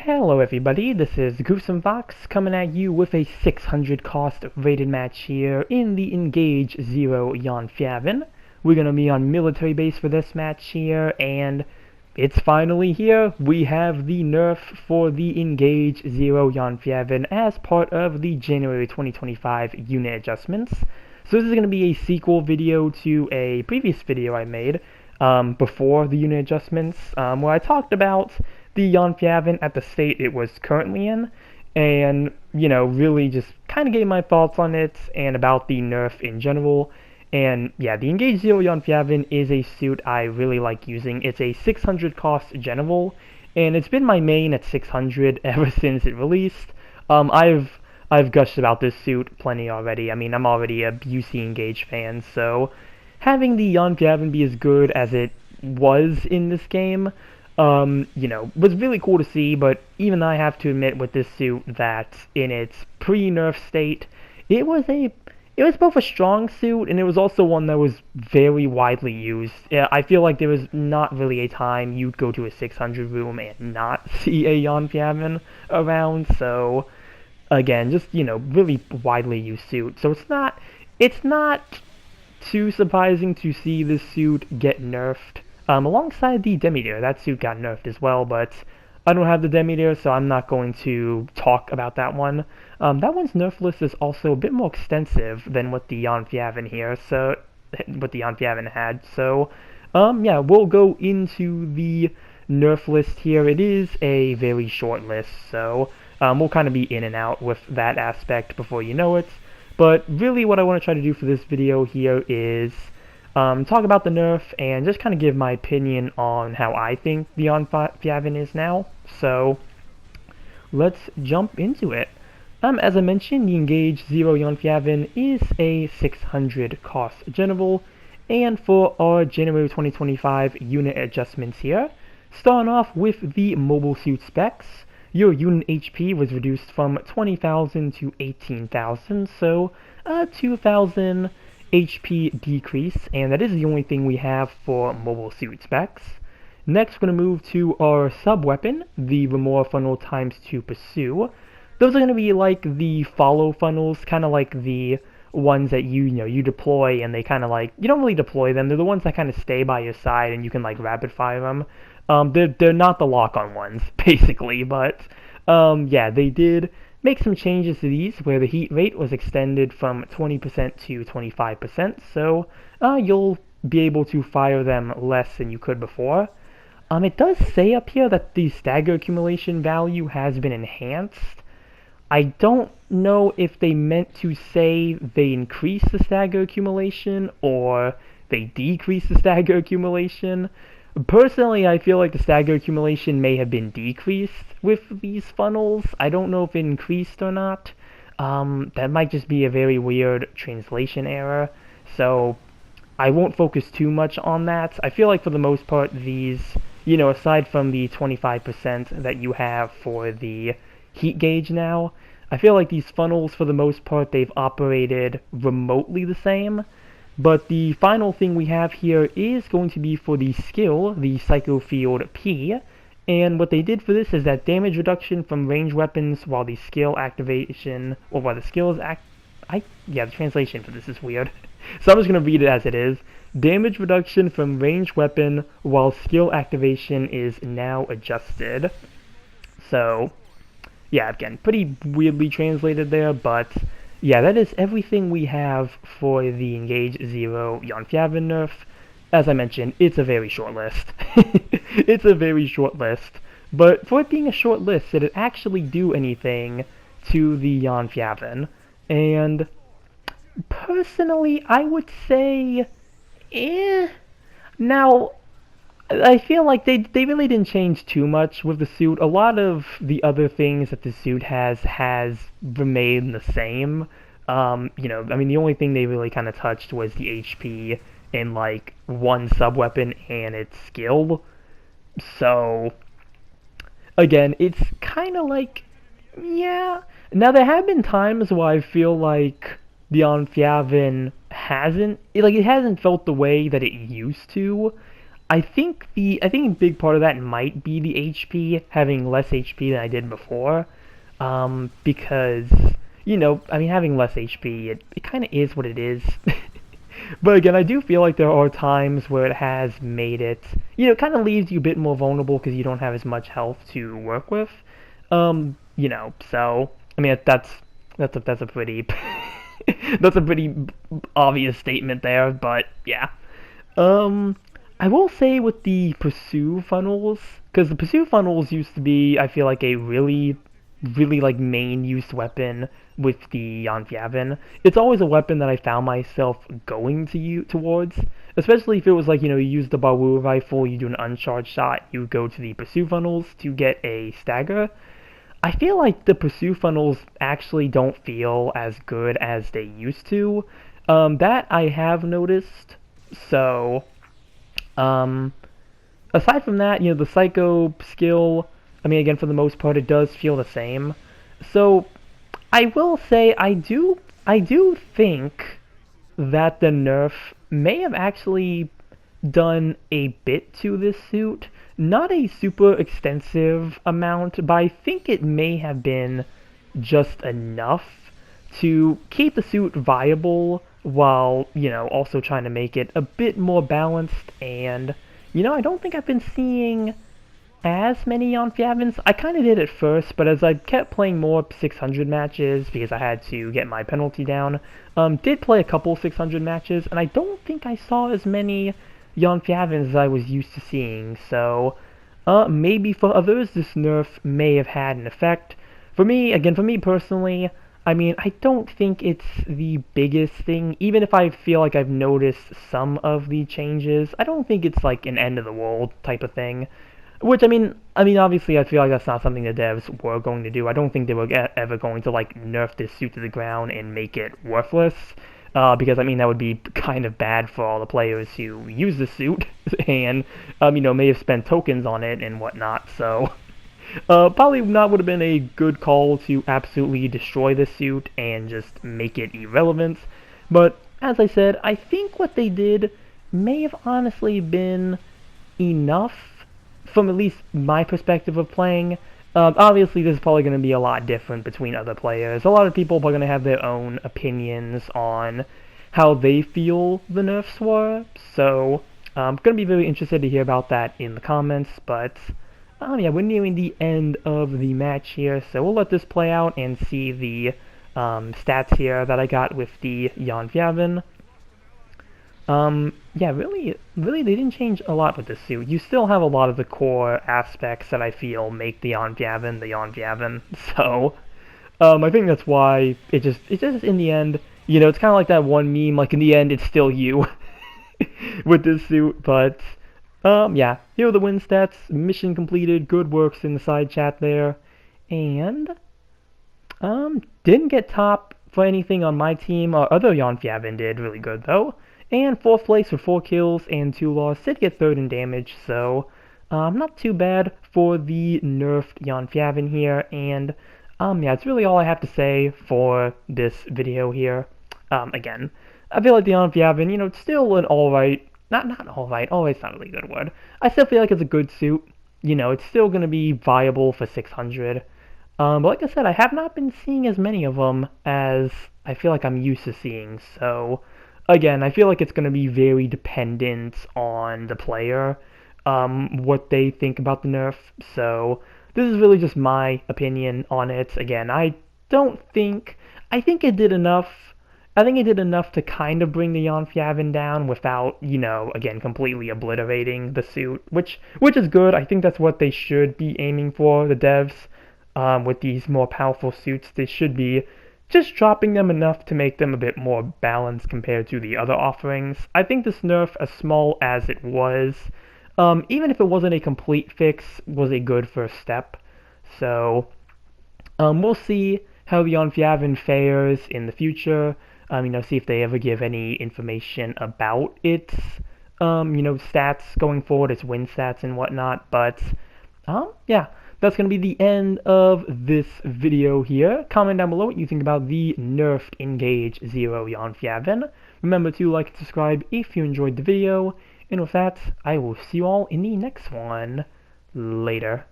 Hello everybody, this is Gruesome Fox coming at you with a 600 cost rated match here in the Engage Zero Yonfavin. We're going to be on military base for this match here, and it's finally here. We have the nerf for the Engage Zero Yonfavin as part of the January 2025 unit adjustments. So this is going to be a sequel video to a previous video I made before the unit adjustments, where I talked about the Yonfavin at the state it was currently in, and, really just kind of gave my thoughts on it and about the nerf in general. And yeah, the Engage Zero Yonfavin is a suit I really like using. It's a 600 cost general, and it's been my main at 600 ever since it released. I've gushed about this suit plenty already. I mean, I'm already a UC Engage fan, so having the Yonfavin be as good as it was in this game, was really cool to see. But even I have to admit with this suit that in its pre-nerf state, it was both a strong suit, and it was also one that was very widely used. I feel like there was not really a time you'd go to a 600 room and not see a Yonfavin around. So again, just really widely used suit. So it's not too surprising to see this suit get nerfed. Alongside the Demi-Deer, that suit got nerfed as well, but I don't have the Demi-Deer, so I'm not going to talk about that one. That one's nerf list is also a bit more extensive than what the Yonfavin had. So, yeah, we'll go into the nerf list here. It is a very short list, so we'll kind of be in and out with that aspect before you know it. But really, what I want to try to do for this video here is talk about the nerf and just kind of give my opinion on how I think the Yonfavin is now. So let's jump into it. As I mentioned, the Engage Zero Yonfavin is a 600 cost general, and for our January 2025 unit adjustments here, starting off with the mobile suit specs, your unit HP was reduced from 20,000 to 18,000, so 2,000 HP decrease, and that is the only thing we have for mobile suit specs. Next, we're going to move to our sub-weapon, the Remora funnel ×2 pursue. Those are going to be like the follow funnels, kind of like the ones that you deploy, and they kind of like, you don't really deploy them, they're the ones that kind of stay by your side and you can like rapid fire them. They're not the lock-on ones, basically, but yeah, they did make some changes to these where the heat rate was extended from 20% to 25%, so you'll be able to fire them less than you could before. It does say up here that the stagger accumulation value has been enhanced. I don't know if they meant to say they increase the stagger accumulation or they decrease the stagger accumulation. Personally, I feel like the stagger accumulation may have been decreased with these funnels. I don't know if it increased or not. That might just be a very weird translation error, so I won't focus too much on that. I feel like for the most part these, aside from the 25% that you have for the heat gauge now, I feel like these funnels for the most part they've operated remotely the same. But the final thing we have here is going to be for the skill, the Psycho Field P, and what they did for this is that damage reduction from range weapons while the skill activation, or while the skill is the translation for this is weird, so I'm just going to read it as it is. Damage reduction from range weapon while skill activation is now adjusted. So, yeah, again, pretty weirdly translated there, but yeah, that is everything we have for the Engage Zero Yonfavin nerf. As I mentioned, it's a very short list. It's a very short list. But for it being a short list, did it actually do anything to the Yonfavin? And personally, I would say, Now, I feel like they really didn't change too much with the suit. A lot of the other things that the suit has remained the same. I mean, the only thing they really kind of touched was the HP in like one sub-weapon and its skill. So, again, it's kind of like, yeah. Now, there have been times where I feel like the Yonfavin hasn't felt the way that it used to. I think a big part of that might be the HP, having less HP than I did before, because, you know, I mean, having less HP, it kind of is what it is. But again, I do feel like there are times where it has made it, you know, it kind of leaves you a bit more vulnerable because you don't have as much health to work with. You know, so I mean that's a pretty that's a pretty obvious statement there, but yeah. I will say with the pursue funnels, because the pursue funnels used to be, I feel like, a really like main use weapon with the Yonfavin. It's always a weapon that I found myself going towards, especially if it was like, you know, you use the Bawu rifle, you do an uncharged shot, you go to the pursue funnels to get a stagger. I feel like the pursue funnels actually don't feel as good as they used to. That I have noticed. So, um, aside from that, you know, the Psycho skill, I mean, again, for the most part, it does feel the same. So, I will say, I do think that the nerf may have actually done a bit to this suit. Not a super extensive amount, but I think it may have been just enough to keep the suit viable while, you know, also trying to make it a bit more balanced. And, you know, I don't think I've been seeing as many Yonfavins. I kind of did at first, but as I kept playing more 600 matches, because I had to get my penalty down, did play a couple 600 matches, and I don't think I saw as many Yonfavins as I was used to seeing, so maybe for others this nerf may have had an effect. For me, again, for me personally, I mean, I don't think it's the biggest thing. Even if I feel like I've noticed some of the changes, I don't think it's like an end of the world type of thing. Which, I mean, obviously, I feel like that's not something the devs were going to do. I don't think they were ever going to, like, nerf this suit to the ground and make it worthless. Because, I mean, that would be kind of bad for all the players who use the suit and, you know, may have spent tokens on it and whatnot. So, probably not would have been a good call to absolutely destroy the suit and just make it irrelevant. But, as I said, I think what they did may have honestly been enough from at least my perspective of playing. Obviously, this is probably going to be a lot different between other players. A lot of people are going to have their own opinions on how they feel the nerfs were, so I'm going to be very interested to hear about that in the comments, but yeah, we're nearing the end of the match here, so we'll let this play out and see the stats here that I got with the Yonfavin. Yeah, really, they didn't change a lot with the suit. You still have a lot of the core aspects that I feel make the Yonfavin. So, I think that's why it just in the end, you know, it's kind of like that one meme, like in the end, it's still you with this suit. But, yeah, here are the win stats. Mission completed, good works in the side chat there, and, didn't get top for anything on my team. Other Yonfavin did really good though. And 4th place with 4 kills and 2 losses. Did get 3rd in damage, so not too bad for the nerfed Yonfavin here. And yeah, it's really all I have to say for this video here. Again, I feel like the Yonfavin, you know, it's still an alright, not alright, alright's not a really good word. I still feel like it's a good suit. You know, it's still going to be viable for 600. But like I said, I have not been seeing as many of them as I feel like I'm used to seeing, so again, I feel like it's going to be very dependent on the player, what they think about the nerf, so this is really just my opinion on it. Again, I think it did enough. I think it did enough to kind of bring the Yonfavin down without, you know, again, completely obliterating the suit, which is good. I think that's what they should be aiming for, the devs, with these more powerful suits. They should be just dropping them enough to make them a bit more balanced compared to the other offerings. I think this nerf, as small as it was, even if it wasn't a complete fix, was a good first step. So, we'll see how the Yonfavin fares in the future. You know, see if they ever give any information about its, you know, stats going forward, its win stats and whatnot. But, yeah. That's going to be the end of this video here. Comment down below what you think about the nerfed Engage Zero Yonfavin. Remember to like and subscribe if you enjoyed the video, And with that, I will see you all in the next one. Later.